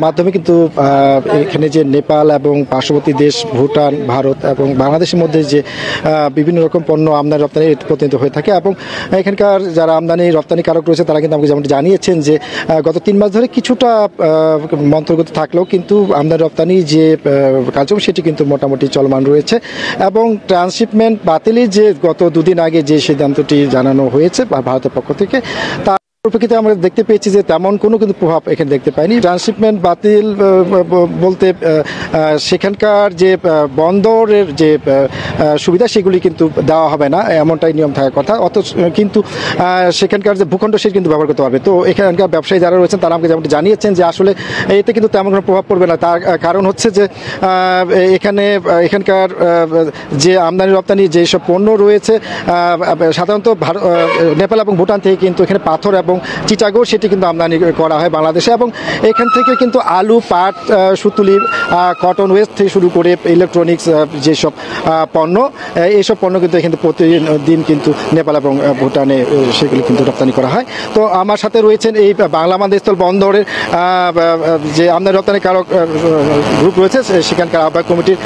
মাধ্যমে কিন্তু এখানে যে নেপাল এবং পার্শ্ববর্তী দেশ ভুটান, ভারত এবং বাংলাদেশের মধ্যে যে বিভিন্ন রকম পণ্য আমদানি রপ্তানি প্রতিনিধিত্ব হয়ে থাকে এবং এখানকার যারা আমদানি রপ্তানিকারক রয়েছে তারা কিন্তু আমাকে যেমন জানিয়েছেন যে গত 3 মাস ধরে কিছুটা মন্থরগত থাকলেও কিন্তু আমদানি রপ্তানি যে কার্যক্রম সেটি কিন্তু মোটামুটি চলমান রয়েছে এবং ট্রান্সশিপমেন্ট বাতিলের যে গত 2 দিন আগে যে সিদ্ধান্তটি জানানো হয়েছে ভারতের পক্ষ থেকে পরিপ্রেক্ষিতে আমরা দেখতে পেয়েছি যে তেমন কোনো কিন্তু প্রভাব এখানে দেখতে পাইনি। ট্রান্সশিপমেন্ট বাতিল বলতে সেখানকার যে বন্দরের যে সুবিধা সেগুলি কিন্তু দেওয়া হবে না, এমনটাই নিয়ম থাকার কথা। অথচ কিন্তু সেখানকার যে ভূখণ্ড সে কিন্তু ব্যবহার করতে পারবে। তো এখানকার ব্যবসায়ী যারা রয়েছেন তারা আমাকে যেমনটি জানিয়েছেন যে আসলে এতে কিন্তু তেমন কোনো প্রভাব পড়বে না। তার কারণ হচ্ছে যে এখানকার যে আমদানি রপ্তানি যেসব পণ্য রয়েছে সাধারণত নেপাল এবং ভুটান থেকে কিন্তু এখানে পাথর এবং চিটাগো সেটি কিন্তু আমদানি করা হয় বাংলাদেশে এবং এখান থেকে কিন্তু আলু, পাট, সুতুলি, কটন ওয়েস্ট থেকে শুরু করে ইলেকট্রনিক্স যেসব পণ্য এইসব পণ্য কিন্তু এখানে প্রতিদিন কিন্তু নেপাল এবং ভুটানে সেগুলি কিন্তু রপ্তানি করা হয়। তো আমার সাথে রয়েছেন এই বাংলা স্থল বন্দরের যে আমদানি রপ্তানিকারক গ্রুপ রয়েছে সেখানকার আহ্বায়ক কমিটির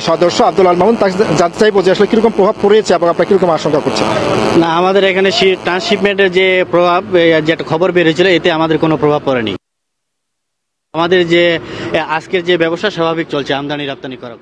সদস্য আব্দুল আল মামুন। তাকে জানতে চাইবো যে আসলে কীরকম প্রভাব পড়েছে এবং আপনারা কীরকম আশঙ্কা করছেন। না, আমাদের এখানে ট্রান্সশিপমেন্টের যে প্রভাব, যে একটা খবর বের হয়েছিল, এতে আমাদের কোনো প্রভাব পড়েনি। আমাদের যে আজকের যে ব্যবসা স্বাভাবিক চলছে আমদানি রপ্তানি করা।